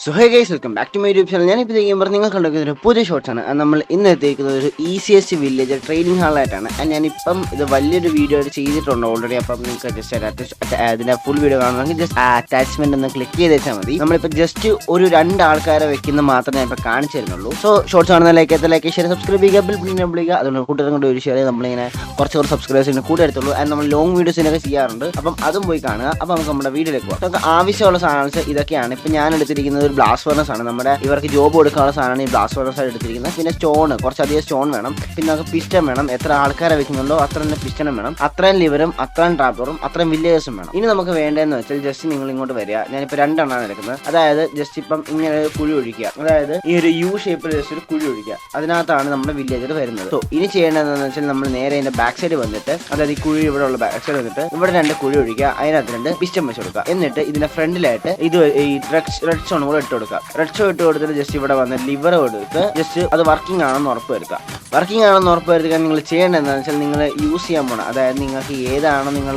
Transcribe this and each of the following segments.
So hey guys, welcome back to my YouTube channel. ഞാനിപ്പോൾ ചെയ്യുമ്പോൾ നിങ്ങൾ കണ്ടുവെക്കുന്ന ഒരു പുതിയ ഷോർട്സാണ്. നമ്മൾ ഇന്ന് എത്തിയിരിക്കുന്നത് ഒരു ഈസിയസ്റ്റ് വില്ലേജ് ട്രെയിനിങ് ഹാളായിട്ടാണ്. ഞാനിപ്പം ഇത് വലിയൊരു വീഡിയോ ആയിട്ട് ചെയ്തിട്ടുണ്ട് ഓൾറെഡി. അപ്പം നിങ്ങൾക്ക് ജസ്റ്റ് അതിൻ്റെ ഫുൾ വീഡിയോ കാണണമെങ്കിൽ ജസ്റ്റ് അറ്റാച്ച്മെന്റ് ഒന്ന് ക്ലിക്ക് ചെയ്ത് വെച്ചാൽ മതി. നമ്മളിപ്പോൾ ജസ്റ്റ് ഒരു 2 ആൾക്കാരെ വെക്കുന്ന മാത്രമേ ഞാൻ ഇപ്പോൾ കാണിച്ചു തരുന്നുള്ളൂ. സോ ഷോർട്സ് കാണുന്ന ലൈക്ക് ഷെയർ സബ്സ്ക്രൈബ് ചെയ്യുക, ബെൽ ബട്ടൺ വിളിക്കുക. അതുകൊണ്ട് കൂട്ടുകാരും കൊണ്ട് ഒരു ഷെയർ നമ്മളിങ്ങനെ കുറച്ച് സബ്സ്ക്രൈബേഴ്സിന് കൂടെ എടുത്തുള്ളൂ. ആൻഡ് നമ്മൾ ലോങ് വീഡിയോസിനൊക്കെ ചെയ്യാറുണ്ട്. അപ്പം അതും പോയി കാണുക. അപ്പം നമുക്ക് നമ്മുടെ വീഡിയോയിലേക്ക് പോകാം. നമുക്ക് ആവശ്യമുള്ള സാധനങ്ങൾ ഇതൊക്കെയാണ്. ഇപ്പം ഞാൻ എടുത്തിരിക്കുന്നത് ഒരു ബ്ലാസ്റ്റ് ഫർണസ് ആണ്. നമ്മുടെ ഇവർക്ക് ജോബ് കൊടുക്കാനുള്ള സാധനമാണ് ഈ ബ്ലാസ്റ്റ് ഫർണസ് ആയിട്ട് എടുത്തിരിക്കുന്നത്. പിന്നെ സ്റ്റോൺ, കുറച്ചധികം സ്റ്റോൺ വേണം. പിന്നെ നമുക്ക് പിസ്റ്റൺ വേണം. എത്ര ആൾക്കാരെ വെക്കുന്നുണ്ടോ അത്ര തന്നെ പിസ്റ്റണും വേണം. അത്രയും ലിവറും അത്രയും ട്രാപ്പറും അത്രയും വില്ലേജസും വേണം. ഇനി നമുക്ക് വേണ്ടതെന്ന് വെച്ചാൽ ജസ്റ്റ് നിങ്ങൾ ഇങ്ങോട്ട് വരിക. ഞാനിപ്പോൾ 2 എണ്ണമാണ് എടുക്കുന്നത്. അതായത് ജസ്റ്റ് ഇപ്പം ഇങ്ങനെ ഒരു കുഴി ഒഴിക്കുക. അതായത് ഈ ഒരു യു ഷേപ്പിൽ ജസ്റ്റ് ഒരു കുഴി ഒഴിക്കുക. അതിനകത്താണ് നമ്മുടെ വില്ലേജർ വരുന്നത്. സോ ഇനി ചെയ്യേണ്ടതെന്ന് വെച്ചാൽ നമ്മൾ നേരെ അതിന്റെ ബാക്ക് സൈഡ് വന്നിട്ട്, അതായത് ഈ കുഴി ഇവിടെ ഉള്ള ബാക്ക് സൈഡ് വന്നിട്ട് ഇവിടെ 2 കുഴി ഒഴിക്കുക. അതിനകത്ത് 2 പിസ്റ്റൺ വെച്ച് കൊടുക്കുക. എന്നിട്ട് ഇതിന്റെ ഫ്രണ്ടിലായിട്ട് ഇത് ഈ റെഡ് സ്റ്റോൺ കൂടെ ഇട്ട് കൊടുക്കുക. റെഡ് സ്റ്റോൺ ഇട്ട് കൊടുത്തിട്ട് ജസ്റ്റ് ഇവിടെ വന്ന് ലിവർ കൊടുത്ത് ജസ്റ്റ് അത് വർക്കിംഗ് ആണെന്ന് ഉറപ്പ് വരുത്തുക. വർക്കിംഗ് ആണെന്ന് ഉറപ്പ് വരുത്തുക. നിങ്ങൾ ചെയ്യേണ്ടത് എന്താണെന്ന് വെച്ചാൽ നിങ്ങൾ യൂസ് ചെയ്യാൻ പോകണം. അതായത് നിങ്ങൾക്ക് ഏതാണോ നിങ്ങൾ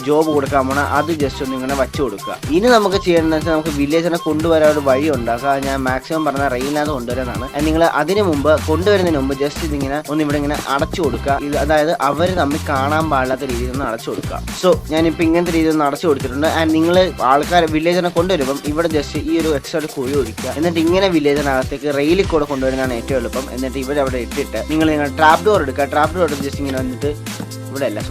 ജോബ് കൊടുക്കാൻ പോകണം അത് ജസ്റ്റ് ഒന്ന് ഇങ്ങനെ വച്ചു കൊടുക്കുക. ഇനി നമുക്ക് ചെയ്യേണ്ടതെന്ന് വെച്ചാൽ നമുക്ക് വില്ലേജിനെ കൊണ്ടുവരാൻ ഒരു വഴി ഉണ്ടാക്കുക. ഞാൻ മാക്സിമം പറഞ്ഞ റെയിലിനകത്ത് കൊണ്ടുവരാനാണ്. നിങ്ങൾ അതിന് മുമ്പ് കൊണ്ടുവരുന്നതിന് മുമ്പ് ജസ്റ്റ് ഇതിങ്ങനെ ഒന്ന് ഇവിടെ ഇങ്ങനെ അടച്ചു കൊടുക്കുക. ഇത് അതായത് അവർ തമ്മിൽ കാണാൻ പാടില്ലാത്ത രീതിയിൽ ഒന്ന് അടച്ചു കൊടുക്കുക. സോ ഞാനിപ്പോൾ ഇങ്ങനത്തെ രീതിയിൽ ഒന്ന് അടച്ചു കൊടുത്തിട്ടുണ്ട്. ആൻഡ് നിങ്ങൾ ആൾക്കാർ വില്ലേജിനെ കൊണ്ടുവരുമ്പം ഇവിടെ ജസ്റ്റ് ഈ ഒരു എക്സ്ട്രാ കുഴി ഒഴിക്കുക. എന്നിട്ട് ഇങ്ങനെ വില്ലേജിനകത്തേക്ക് റെയിലിൽ കൂടെ കൊണ്ടുവരുന്നതാണ് ഏറ്റവും എളുപ്പം. എന്നിട്ട് ഇവിടെ അവിടെ ഇട്ടിട്ട് നിങ്ങൾ ട്രാപ്പ് ഡോർ എടുക്കുക. ട്രാപ്പ് ഡോർ എടുത്ത് ജസ്റ്റ് ഇങ്ങനെ വന്നിട്ട് ഇവിടെ അല്ല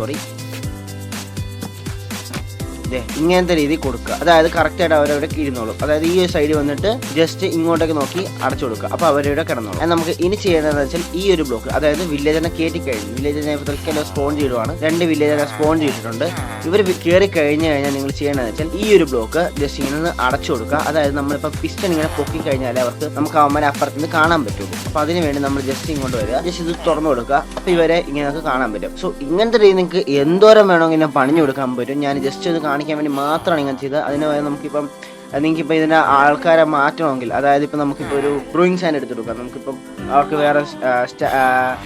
ഇങ്ങനത്തെ രീതി കൊടുക്കുക. അതായത് കറക്റ്റ് ആയിട്ട് അവരവിടെ ഇരുന്നോളും. അതായത് ഈ ഒരു സൈഡ് വന്നിട്ട് ജസ്റ്റ് ഇങ്ങോട്ടേക്ക് നോക്കി അടച്ചു കൊടുക്കുക. അപ്പോൾ അവരവിടെ കിടന്നോളും. നമുക്ക് ഇനി ചെയ്യേണ്ടതെന്ന് വെച്ചാൽ ഈ ഒരു ബ്ലോക്ക്, അതായത് വില്ലേജിനെ കയറ്റി കഴിഞ്ഞു. വില്ലേജിനെ തൽക്കാലം സ്പോൺ ചെയ്തിടുവാണ്. 2 വില്ലേജിനെ സ്പോൺ ചെയ്തിട്ടുണ്ട്. ഇവർ കയറി കഴിഞ്ഞ് കഴിഞ്ഞാൽ നിങ്ങൾ ചെയ്യേണ്ടതെന്ന് വെച്ചാൽ ഈ ഒരു ബ്ലോക്ക് ജസ്റ്റ് ഇങ്ങനെ അടച്ചു കൊടുക്കുക. അതായത് നമ്മളിപ്പോൾ പിസ്റ്റൺ ഇങ്ങനെ പൊക്കി കഴിഞ്ഞാൽ അവർക്ക് നമുക്ക് അവന്മാരെ അപ്പുറത്ത് നിന്ന് കാണാൻ പറ്റുള്ളൂ. അപ്പോൾ അതിന് വേണ്ടി നമ്മൾ ജസ്റ്റ് ഇങ്ങോട്ട് വരിക. ജസ്റ്റ് ഇത് തുറന്നു കൊടുക്കുക. അപ്പോൾ ഇവരെ ഇങ്ങനെ നമുക്ക് കാണാൻ പറ്റും. സോ ഇങ്ങനത്തെ രീതി നിങ്ങൾക്ക് എന്തോരം വേണമെങ്കിൽ ഞാൻ പണിഞ്ഞു കൊടുക്കാൻ പറ്റും. ഞാൻ ജസ്റ്റ് ഇത് കാണിക്കാൻ വേണ്ടി മാത്രമാണ് ഇങ്ങനെ ചെയ്തത്. അതിന് നമുക്കിപ്പം നിങ്ങൾക്കിപ്പോൾ ഇതിൻ്റെ ആൾക്കാരെ മാറ്റണമെങ്കിൽ, അതായത് ഇപ്പം നമുക്കിപ്പോൾ ഒരു ബ്രൂയിങ് സ്റ്റാൻഡ് എടുത്ത് കൊടുക്കാം. നമുക്കിപ്പം അവർക്ക്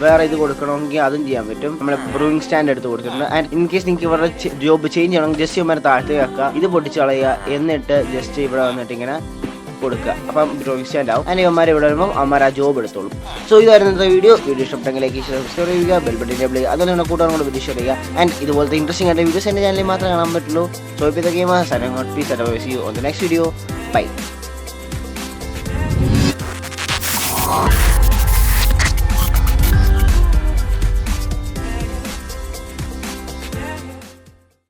വേറെ ഇത് കൊടുക്കണമെങ്കിൽ അതും ചെയ്യാൻ പറ്റും. നമ്മൾ ബ്രൂയിങ് സ്റ്റാൻഡ് എടുത്ത് കൊടുത്തിട്ടുണ്ട്. ആൻഡ് ഇൻ കേസ് നിങ്ങൾക്ക് ഇവരുടെ ജോബ് ചേഞ്ച് ചെയ്യണമെങ്കിൽ ജസ്റ്റ് ഇവന്മാരെ താഴ്ത്തി വെക്കുക. ഇത് പൊട്ടിച്ച് കളയുക. എന്നിട്ട് ജസ്റ്റ് ഇവിടെ വന്നിട്ട് ഇങ്ങനെ കൊടുക്കുക. അപ്പം ബ്രൂയിങ് സ്റ്റാൻഡ് ആവും. ആൻഡ് ഇവന്മാരെ ഇവിടെ വരുമ്പോൾ അവന്മാർ ആ ജോബ് എടുത്തോളും. സോ ഇതായിരുന്നു വീഡിയോ ഇഷ്ടപ്പെട്ടെങ്കിൽ ലൈക്ക് സബ്സ്ക്രൈബ് ചെയ്യുക, ബെൽ ബട്ടൺ എനേബിൾ ചെയ്യുക. അതുപോലെ തന്നെ കൂട്ടുകാരോട് വീഡിയോ ഷെയർ ചെയ്യുക. ആൻഡ് ഇതുപോലത്തെ ഇൻട്രസ്റ്റിംഗ് ആയിട്ട് വീഡിയോസ് എൻ്റെ ചാനലിൽ മാത്രമേ കാണാൻ പറ്റുള്ളൂ. സോ ഇപ്പോൾ ഇതൊക്കെ piece. See you on the next video. Bye.